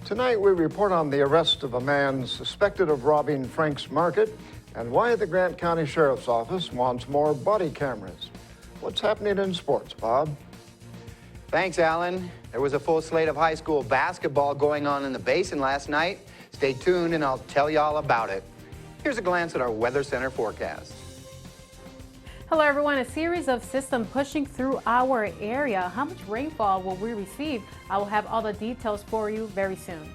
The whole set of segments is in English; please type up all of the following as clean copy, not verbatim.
Tonight we report on the arrest of a man suspected of robbing Frank's Market and why the Grant County Sheriff's Office wants more body cameras. What's happening in sports, Bob? Thanks, Alan. There was a full slate of high school basketball going on in the Basin last night. Stay tuned and I'll tell you all about it. Here's a glance at our Weather Center forecast. Hello everyone, a series of systems pushing through our area. How much rainfall will we receive? I will have all the details for you very soon.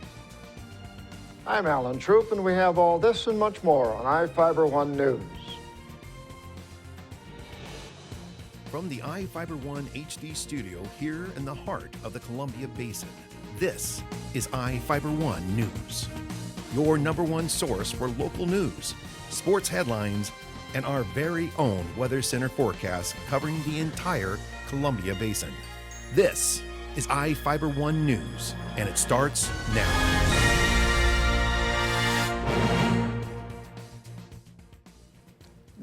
I'm Alan Troop and we have all this and much more on iFiber One News. From the iFiber One HD studio here in the heart of the Columbia Basin, this is iFiber One News. Your #1 source for local news, sports headlines, and our very own Weather Center forecast covering the entire Columbia Basin. This is iFiber One News, and it starts now.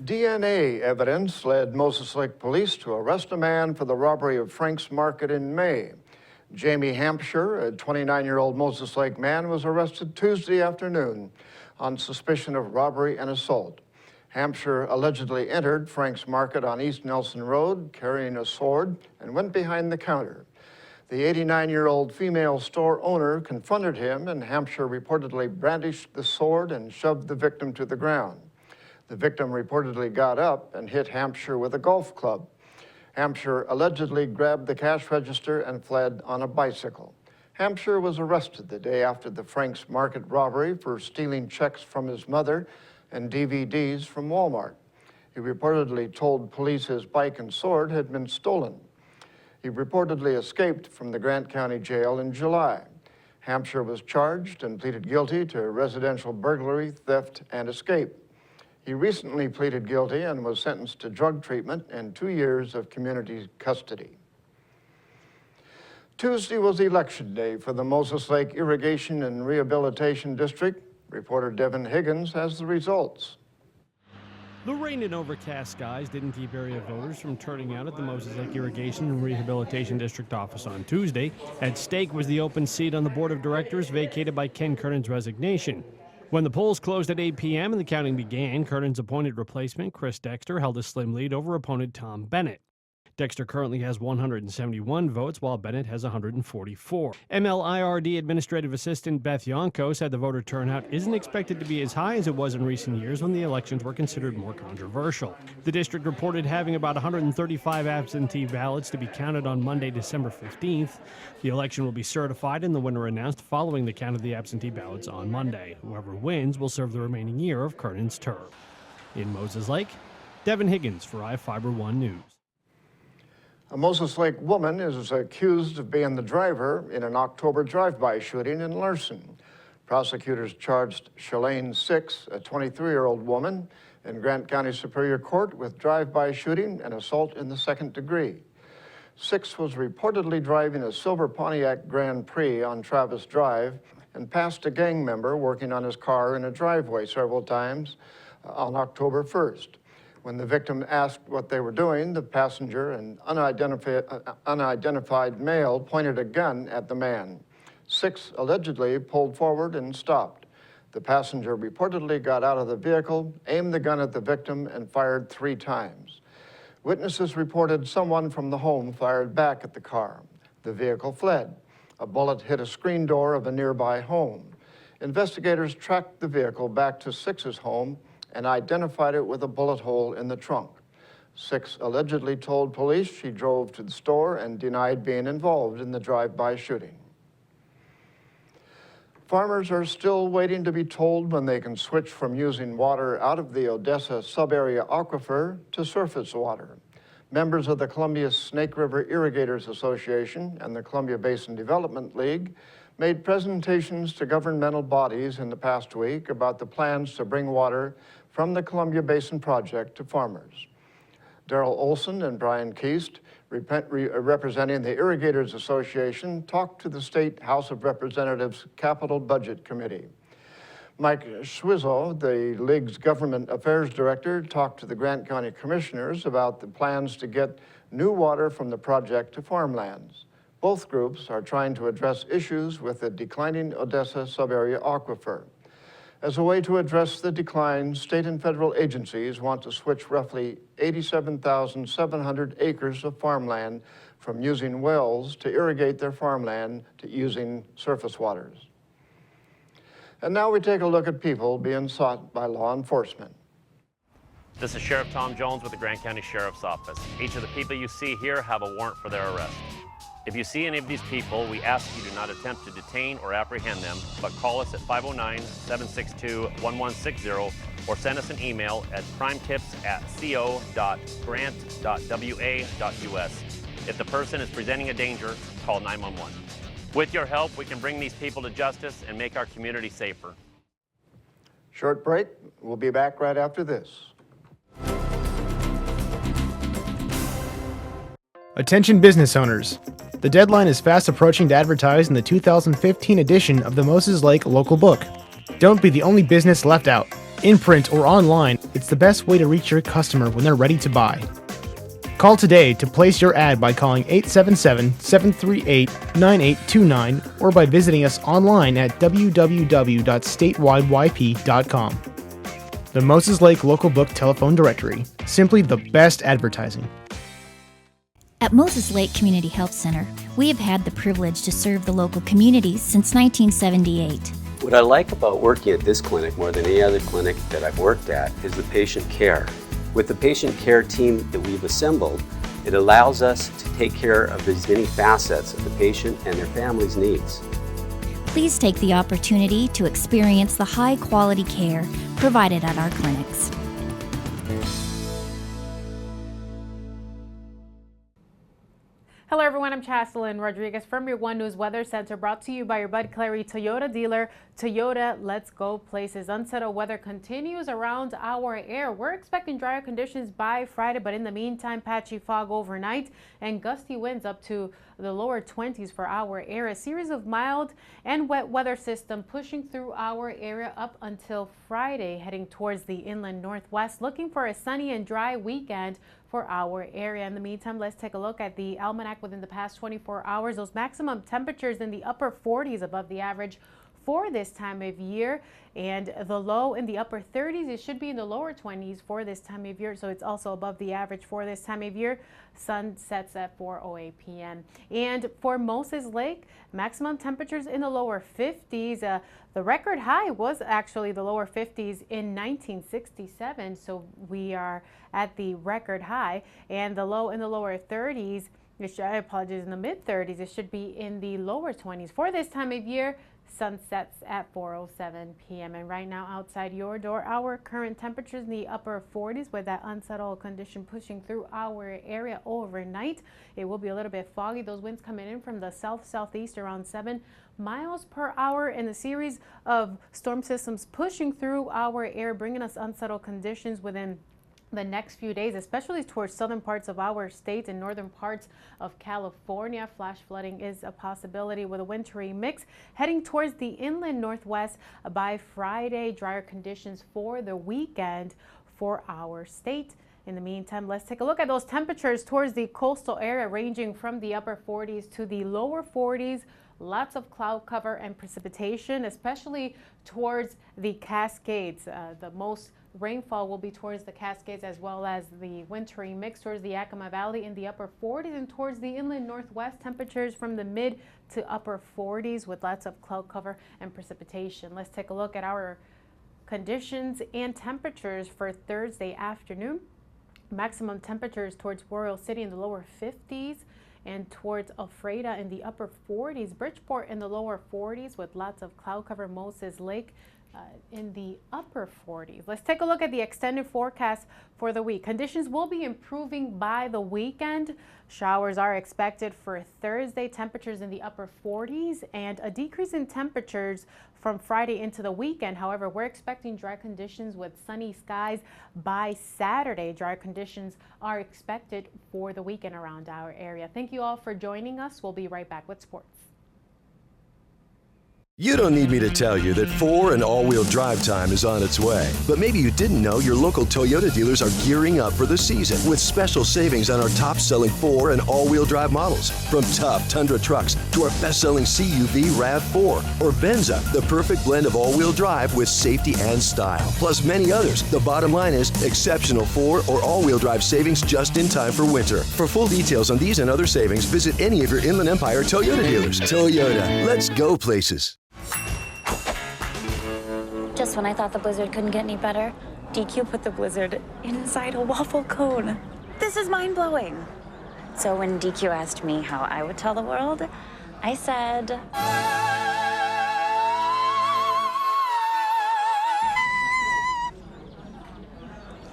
DNA evidence led Moses Lake Police to arrest a man for the robbery of Frank's Market in May. Jamie Hampshire, a 29-year-old Moses Lake man, was arrested Tuesday afternoon on suspicion of robbery and assault. Hampshire allegedly entered Frank's Market on East Nelson Road carrying a sword and went behind the counter. The 89-year-old female store owner confronted him, and Hampshire reportedly brandished the sword and shoved the victim to the ground. The victim reportedly got up and hit Hampshire with a golf club. Hampshire allegedly grabbed the cash register and fled on a bicycle. Hampshire was arrested the day after the Frank's Market robbery for stealing checks from his mother and DVDs from Walmart. He reportedly told police his bike and sword had been stolen. He reportedly escaped from the Grant County Jail in July. Hampshire was charged and pleaded guilty to residential burglary, theft, and escape. He recently pleaded guilty and was sentenced to drug treatment and 2 years of community custody. Tuesday was election day for the Moses Lake Irrigation and Rehabilitation District. Reporter Devin Higgins has the results. The rain and overcast skies didn't keep area voters from turning out at the Moses Lake Irrigation and Rehabilitation District office on Tuesday. At stake was the open seat on the board of directors vacated by Ken Kernan's resignation. When the polls closed at 8 p.m. and the counting began, Kernan's appointed replacement, Chris Dexter, held a slim lead over opponent Tom Bennett. Dexter currently has 171 votes, while Bennett has 144. MLIRD Administrative Assistant Beth Yonko said the voter turnout isn't expected to be as high as it was in recent years when the elections were considered more controversial. The district reported having about 135 absentee ballots to be counted on Monday, December 15th. The election will be certified and the winner announced following the count of the absentee ballots on Monday. Whoever wins will serve the remaining year of Kernan's term. In Moses Lake, Devin Higgins for iFiber One News. A Moses Lake woman is accused of being the driver in an October drive-by shooting in Larson. Prosecutors charged Shalane Six, a 23-year-old woman, in Grant County Superior Court with drive-by shooting and assault in the second degree. Six was reportedly driving a silver Pontiac Grand Prix on Travis Drive and passed a gang member working on his car in a driveway several times on October 1st. When the victim asked what they were doing, the passenger, an unidentified male, pointed a gun at the man. Six allegedly pulled forward and stopped. The passenger reportedly got out of the vehicle, aimed the gun at the victim, and fired 3 times. Witnesses reported someone from the home fired back at the car. The vehicle fled. A bullet hit a screen door of a nearby home. Investigators tracked the vehicle back to Six's home and identified it with a bullet hole in the trunk. Six allegedly told police she drove to the store and denied being involved in the drive-by shooting. Farmers are still waiting to be told when they can switch from using water out of the Odessa sub-area aquifer to surface water. Members of the Columbia Snake River Irrigators Association and the Columbia Basin Development League made presentations to governmental bodies in the past week about the plans to bring water from the Columbia Basin Project to farmers. Darrell Olson and Brian Keast, representing the Irrigators Association, talked to the State House of Representatives Capital Budget Committee. Mike Schwizzo, the League's Government Affairs Director, talked to the Grant County Commissioners about the plans to get new water from the project to farmlands. Both groups are trying to address issues with the declining Odessa subarea aquifer. As a way to address the decline, state and federal agencies want to switch roughly 87,700 acres of farmland from using wells to irrigate their farmland to using surface waters. And now we take a look at people being sought by law enforcement. This is Sheriff Tom Jones with the Grant County Sheriff's Office. Each of the people you see here have a warrant for their arrest. If you see any of these people, we ask you do not attempt to detain or apprehend them, but call us at 509-762-1160 or send us an email at crimetips@co.grant.wa.us. If the person is presenting a danger, call 911. With your help, we can bring these people to justice and make our community safer. Short break. We'll be back right after this. Attention business owners. The deadline is fast approaching to advertise in the 2015 edition of the Moses Lake Local Book. Don't be the only business left out. In print or online, it's the best way to reach your customer when they're ready to buy. Call today to place your ad by calling 877-738-9829 or by visiting us online at www.statewideyp.com. The Moses Lake Local Book Telephone Directory. Simply the best advertising. At Moses Lake Community Health Center, we have had the privilege to serve the local communities since 1978. What I like about working at this clinic more than any other clinic that I've worked at is the patient care. With the patient care team that we've assembled, it allows us to take care of these many facets of the patient and their family's needs. Please take the opportunity to experience the high-quality care provided at our clinics. Hello everyone, I'm Chaselyn Rodriguez from your One News Weather Center, brought to you by your Bud Clary Toyota dealer. Toyota, let's go places. Unsettled weather continues around our air. We're expecting drier conditions by Friday, but in the meantime, patchy fog overnight and gusty winds up to the lower 20s for our air. A series of mild and wet weather system pushing through our area up until Friday, heading towards the inland northwest, looking for a sunny and dry weekend for our area. In the meantime, let's take a look at the almanac within the past 24 hours. Those maximum temperatures in the upper 40s above the average for this time of year, and the low in the upper 30s. It should be in the lower 20s for this time of year, so it's also above the average for this time of year. Sun sets at 4:08 p.m. And for Moses Lake, maximum temperatures in the lower 50s. The record high was actually the lower 50s in 1967, so we are at the record high, and the low in the lower 30s. I apologize, in the mid 30s. It should be in the lower 20s for this time of year. Sun sets at 4:07 p.m. And right now outside your door, our current temperatures in the upper 40s with that unsettled condition pushing through our area overnight. It will be a little bit foggy. Those winds coming in from the south-southeast around 7 miles per hour, and a series of storm systems pushing through our air, bringing us unsettled conditions within the next few days, especially towards southern parts of our state and northern parts of California. Flash flooding is a possibility with a wintry mix heading towards the inland northwest by Friday. Drier conditions for the weekend for our state. In the meantime, let's take a look at those temperatures towards the coastal area, ranging from the upper 40s to the lower 40s. Lots of cloud cover and precipitation, especially towards the Cascades. The most rainfall will be towards the Cascades, as well as the wintry mix towards the Yakima Valley in the upper 40s, and towards the inland northwest, temperatures from the mid to upper 40s with lots of cloud cover and precipitation. Let's take a look at our conditions and temperatures for Thursday afternoon. Maximum temperatures towards Royal City in the lower 50s, and towards Alfreda in the upper 40s. Bridgeport in the lower 40s with lots of cloud cover. Moses Lake in the upper 40s. Let's take a look at the extended forecast for the week. Conditions will be improving by the weekend. Showers are expected for Thursday. Temperatures in the upper 40s, and a decrease in temperatures from Friday into the weekend. However, we're expecting dry conditions with sunny skies by Saturday. Dry conditions are expected for the weekend around our area. Thank you all for joining us. We'll be right back with sports. You don't need me to tell you that 4 and all-wheel drive time is on its way. But maybe you didn't know your local Toyota dealers are gearing up for the season with special savings on our top-selling 4 and all-wheel drive models. From tough Tundra trucks to our best-selling CUV RAV4 or Venza, the perfect blend of all-wheel drive with safety and style. Plus many others. The bottom line is exceptional 4 or all-wheel drive savings just in time for winter. For full details on these and other savings, visit any of your Inland Empire Toyota dealers. Toyota, let's go places. Just when I thought the blizzard couldn't get any better, DQ put the blizzard inside a waffle cone. This is mind-blowing. So when DQ asked me how I would tell the world, I said...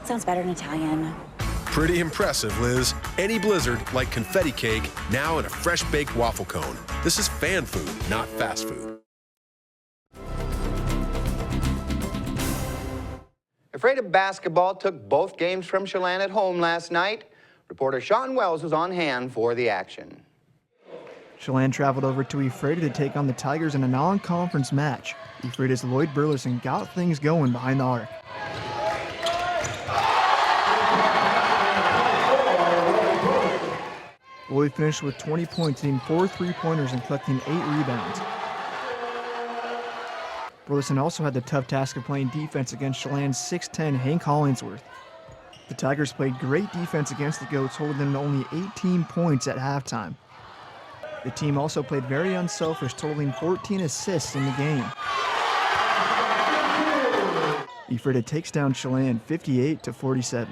Sounds better in Italian. Pretty impressive, Liz. Any blizzard, like confetti cake, now in a fresh-baked waffle cone. This is fan food, not fast food. Afraid of basketball took both games from Chelan at home last night. Reporter Sean Wells was on hand for the action. Chelan traveled over to Ephrata to take on the Tigers in a non-conference match. Ephrata's Lloyd Burleson got things going behind the arc. Lloyd finished with 20 points, hitting 4 3-pointers and collecting 8 rebounds. Burleson also had the tough task of playing defense against Chelan's 6'10" Hank Hollingsworth. The Tigers played great defense against the Goats, holding them to only 18 points at halftime. The team also played very unselfish, totaling 14 assists in the game. Ephrata takes down Chelan 58-47.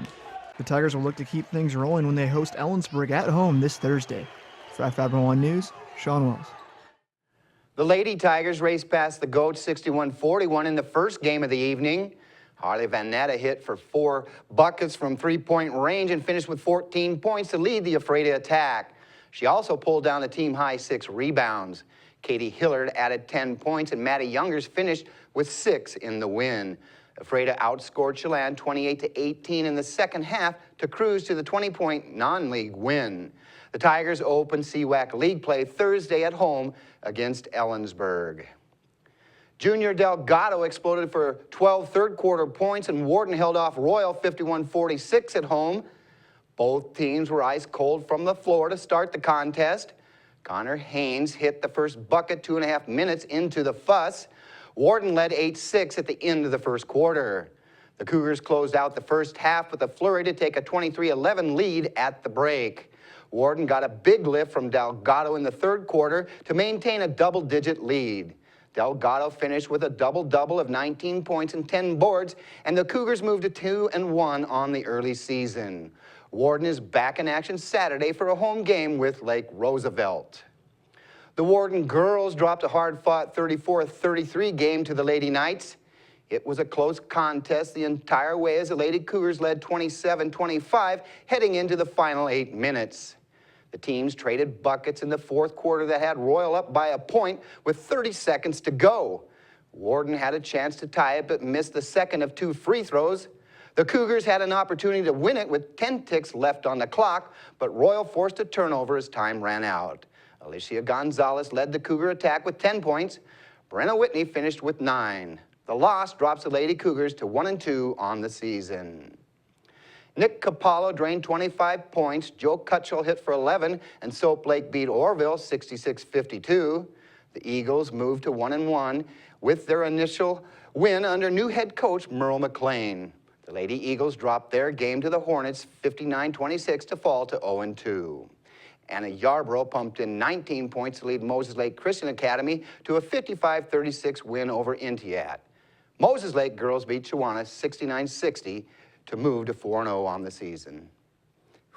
The Tigers will look to keep things rolling when they host Ellensburg at home this Thursday. For Fiber One News, Sean Wells. The Lady Tigers raced past the Goats 61-41 in the first game of the evening. Harley Van Natta hit for 4 buckets from three-point range and finished with 14 points to lead the Ephrata attack. She also pulled down a team-high 6 rebounds. Katie Hillard added 10 points, and Maddie Youngers finished with 6 in the win. Ephrata outscored Chelan 28-18 in the second half to cruise to the 20-point non-league win. The Tigers open CWAC League play Thursday at home against Ellensburg. Junior Delgado exploded for 12 third-quarter points, and Warden held off Royal 51-46 at home. Both teams were ice cold from the floor to start the contest. Connor Haynes hit the first bucket 2.5 minutes into the fuss. Warden led 8-6 at the end of the first quarter. The Cougars closed out the first half with a flurry to take a 23-11 lead at the break. Warden got a big lift from Delgado in the third quarter to maintain a double-digit lead. Delgado finished with a double-double of 19 points and 10 boards, and the Cougars moved to 2-1 on the early season. Warden is back in action Saturday for a home game with Lake Roosevelt. The Warden girls dropped a hard-fought 34-33 game to the Lady Knights. It was a close contest the entire way as the Lady Cougars led 27-25 heading into the final 8 minutes. The teams traded buckets in the fourth quarter that had Royal up by a point with 30 seconds to go. Warden had a chance to tie it but missed the second of 2 free throws. The Cougars had an opportunity to win it with 10 ticks left on the clock, but Royal forced a turnover as time ran out. Alicia Gonzalez led the Cougar attack with 10 points. Brenna Whitney finished with 9. The loss drops the Lady Cougars to 1-2 on the season. Nick Capallo drained 25 points. Joe Cutchell hit for 11, and Soap Lake beat Orville 66-52. The Eagles moved to 1-1 with their initial win under new head coach Merle McLean. The Lady Eagles dropped their game to the Hornets 59-26 to fall to 0-2. Anna Yarbrough pumped in 19 points to lead Moses Lake Christian Academy to a 55-36 win over Intiat. Moses Lake girls beat Shawana 69-60 to move to 4-0 on the season.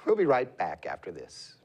We'll be right back after this.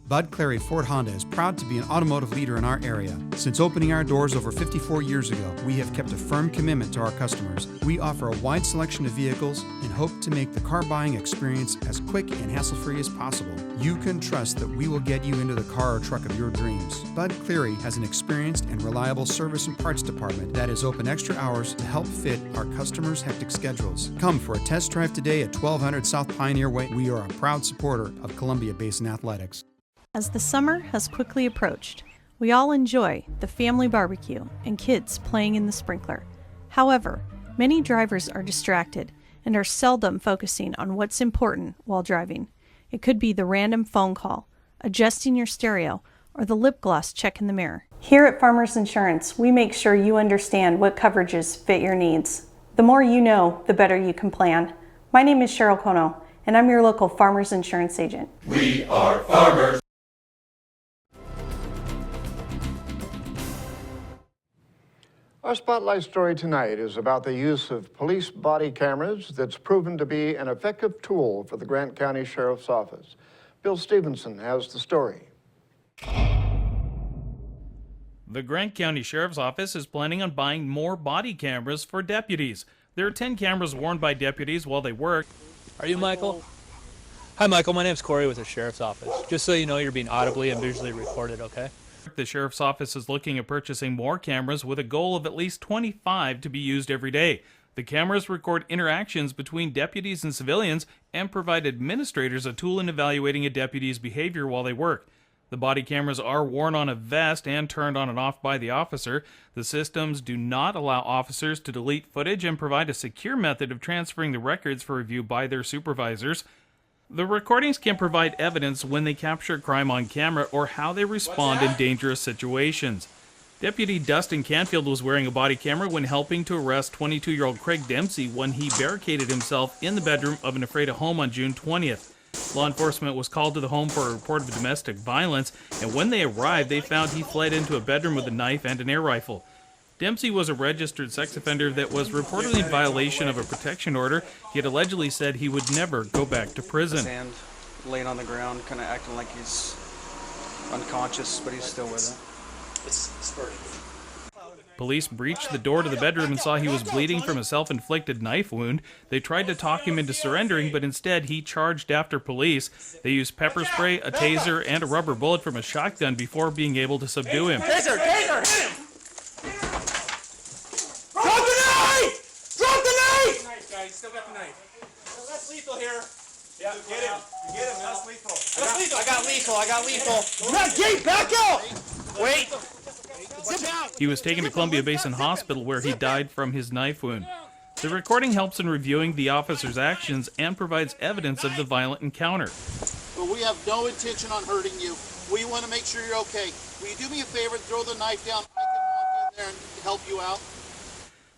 Bud Clary Ford Honda is proud to be an automotive leader in our area. Since opening our doors over 54 years ago, we have kept a firm commitment to our customers. We offer a wide selection of vehicles and hope to make the car buying experience as quick and hassle-free as possible. You can trust that we will get you into the car or truck of your dreams. Bud Cleary has an experienced and reliable service and parts department that is open extra hours to help fit our customers' hectic schedules. Come for a test drive today at 1200 South Pioneer Way. We are a proud supporter of Columbia Basin Athletics. As the summer has quickly approached, we all enjoy the family barbecue and kids playing in the sprinkler. However, many drivers are distracted and are seldom focusing on what's important while driving. It could be the random phone call, adjusting your stereo, or the lip gloss check in the mirror. Here at Farmers Insurance, we make sure you understand what coverages fit your needs. The more you know, the better you can plan. My name is Cheryl Kono, and I'm your local Farmers Insurance agent. We are farmers. Our spotlight story tonight is about the use of police body cameras that's proven to be an effective tool for the Grant County Sheriff's Office. Bill Stevenson has the story. The Grant County Sheriff's Office is planning on buying more body cameras for deputies. There are 10 cameras worn by deputies while they work. Are you Michael? Hi, Michael. My name's Corey with the Sheriff's Office. Just so you know, you're being audibly and visually recorded, okay? The Sheriff's Office is looking at purchasing more cameras with a goal of at least 25 to be used every day. The cameras record interactions between deputies and civilians and provide administrators a tool in evaluating a deputy's behavior while they work. The body cameras are worn on a vest and turned on and off by the officer. The systems do not allow officers to delete footage and provide a secure method of transferring the records for review by their supervisors. The recordings can provide evidence when they capture crime on camera or how they respond in dangerous situations. Deputy Dustin Canfield was wearing a body camera when helping to arrest 22-year-old Craig Dempsey when he barricaded himself in the bedroom of an Ephrata home on June 20th. Law enforcement was called to the home for a report of domestic violence, and when they arrived, they found he fled into a bedroom with a knife and an air rifle. Dempsey was a registered sex offender that was reportedly in violation of a protection order. He had allegedly said he would never go back to prison. And laying on the ground, kind of acting like he's unconscious, but he's still with it. It's spurting. Police breached the door to the bedroom and saw he was bleeding from a self-inflicted knife wound. They tried to talk him into surrendering, but instead he charged after police. They used pepper spray, a taser, and a rubber bullet from a shotgun before being able to subdue him. Taser! Taser! Hit him! Drop the knife! Drop the knife! Nice, guys. Still got the knife. That's lethal here. Yeah, get him. Get him. That's lethal. I got lethal. Not gate, back out! Wait. He was taken to Columbia Basin Hospital where he died from his knife wound. The recording helps in reviewing the officer's actions and provides evidence of the violent encounter. But we have no intention on hurting you. We want to make sure you're okay. Will you do me a favor, throw the knife down? I can walk in there and help you out.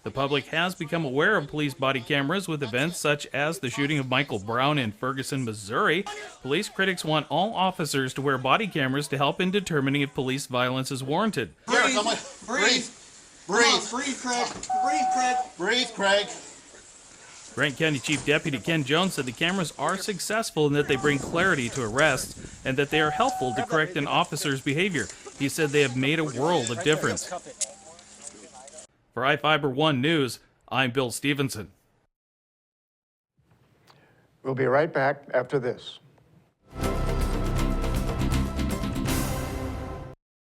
The public has become aware of police body cameras with events such as the shooting of Michael Brown in Ferguson, Missouri. Police critics want all officers to wear body cameras to help in determining if police violence is warranted. Breathe. Breathe. Breathe. Breathe, Craig. Breathe, Craig. Breathe, Craig. Grant County Chief Deputy Ken Jones said the cameras are successful in that they bring clarity to arrests and that they are helpful to correct an officer's behavior. He said they have made a world of difference. For iFiber One News, I'm Bill Stevenson. We'll be right back after this.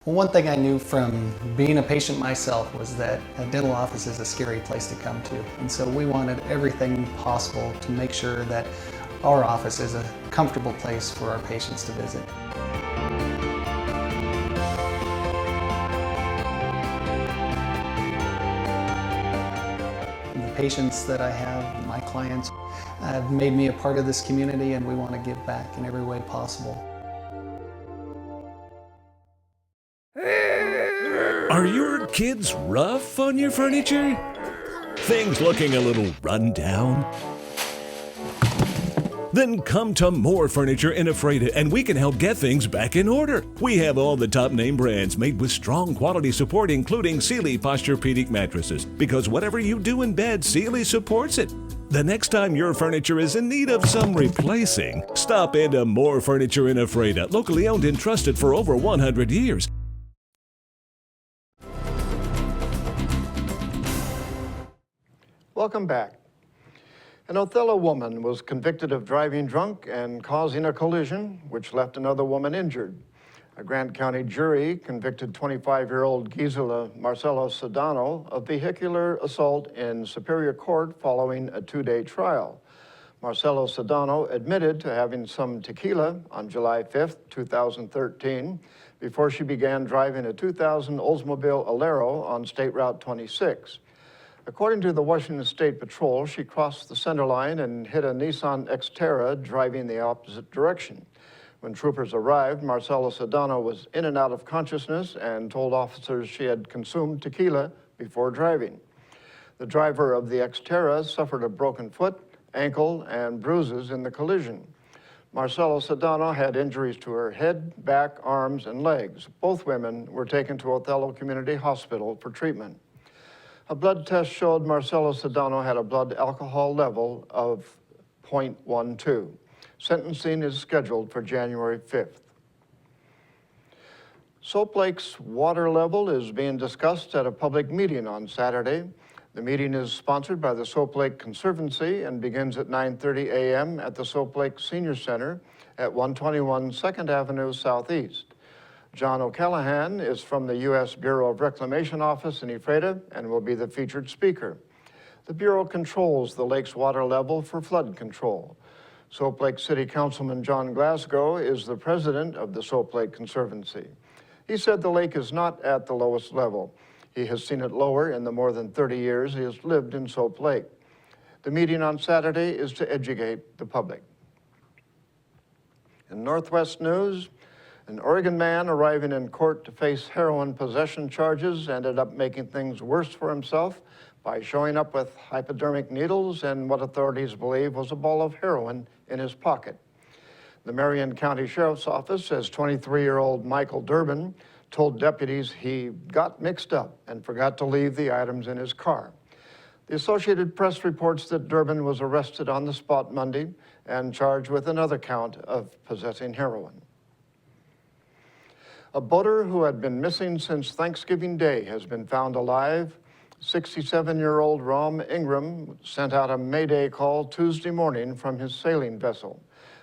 Well, one thing I knew from being a patient myself was that a dental office is a scary place to come to. And so we wanted everything possible to make sure that our office is a comfortable place for our patients to visit. The patients that I have, my clients, have made me a part of this community, and we want to give back in every way possible. Are your kids rough on your furniture? Things looking a little run down? Then come to More Furniture in Ephrata and we can help get things back in order. We have all the top name brands made with strong quality support, including Sealy Posturepedic mattresses, because whatever you do in bed, Sealy supports it. The next time your furniture is in need of some replacing, stop into More Furniture in Ephrata, locally owned and trusted for over 100 years. Welcome back. An Othello woman was convicted of driving drunk and causing a collision, which left another woman injured. A Grant County jury convicted 25-year-old Gisela Marcelo Sedano of vehicular assault in Superior Court following a 2-day trial. Marcelo Sedano admitted to having some tequila on July 5th, 2013, before she began driving a 2000 Oldsmobile Alero on State Route 26. According to the Washington State Patrol, she crossed the center line and hit a Nissan Xterra driving the opposite direction. When troopers arrived, Marcelo Sedano was in and out of consciousness and told officers she had consumed tequila before driving. The driver of the Xterra suffered a broken foot, ankle, and bruises in the collision. Marcelo Sedano had injuries to her head, back, arms, and legs. Both women were taken to Othello Community Hospital for treatment. A blood test showed Marcelo Sedano had a blood alcohol level of 0.12. Sentencing is scheduled for January 5th. Soap Lake's water level is being discussed at a public meeting on Saturday. The meeting is sponsored by the Soap Lake Conservancy and begins at 9:30 a.m. at the Soap Lake Senior Center at 121 2nd Avenue Southeast. John O'Callaghan is from the U.S. Bureau of Reclamation Office in Ephrata and will be the featured speaker. The Bureau controls the lake's water level for flood control. Soap Lake City Councilman John Glasgow is the president of the Soap Lake Conservancy. He said the lake is not at the lowest level. He has seen it lower in the more than 30 years he has lived in Soap Lake. The meeting on Saturday is to educate the public. In Northwest news, an Oregon man arriving in court to face heroin possession charges ended up making things worse for himself by showing up with hypodermic needles and what authorities believe was a ball of heroin in his pocket. The Marion County Sheriff's Office says 23-year-old Michael Durbin told deputies he got mixed up and forgot to leave the items in his car. The Associated Press reports that Durbin was arrested on the spot Monday and charged with another count of possessing heroin. A boater who had been missing since Thanksgiving Day has been found alive. 67-year-old Rom Ingram sent out a Mayday call Tuesday morning from his sailing vessel.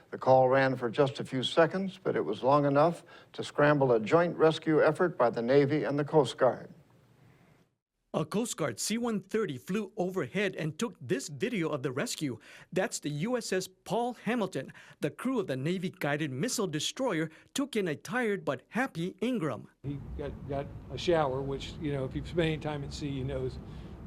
The call ran for just a few seconds, but it was long enough to scramble a joint rescue effort by the Navy and the Coast Guard. A Coast Guard C-130 flew overhead and took this video of the rescue. That's the USS Paul Hamilton. The crew of the Navy-guided missile destroyer took in a tired but happy Ingram. He got a shower, which, you know, if you've spent any time at sea, you know is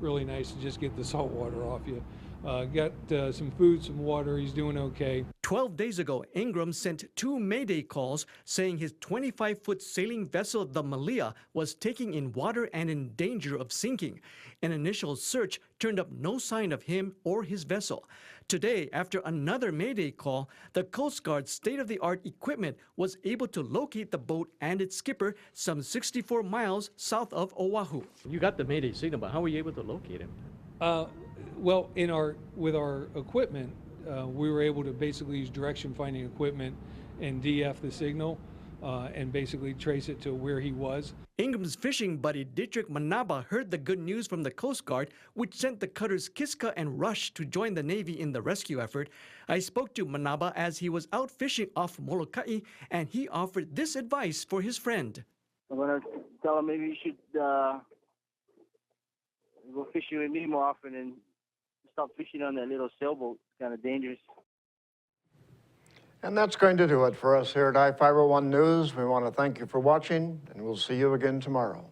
really nice to just get the salt water off you. Got some food, some water. He's doing okay. 12 days ago, Ingram sent 2 Mayday calls saying his 25-foot sailing vessel, the Malia, was taking in water and in danger of sinking. An initial search turned up no sign of him or his vessel. Today, after another Mayday call, the Coast Guard's state-of-the-art equipment was able to locate the boat and its skipper some 64 miles south of Oahu. You got the Mayday signal, but how were you able to locate him? Well, with our equipment, we were able to basically use direction finding equipment and DF the signal and basically trace it to where he was. Ingram's fishing buddy Dietrich Manaba heard the good news from the Coast Guard, which sent the cutters Kiska and Rush to join the Navy in the rescue effort. I spoke to Manaba as he was out fishing off Molokai, and he offered this advice for his friend. I'm going to tell him maybe you should go fishing with me more often and stop fishing on that little sailboat. It's kind of dangerous. And that's going to do it for us here at I-501 News. We want to thank you for watching, and we'll see you again tomorrow.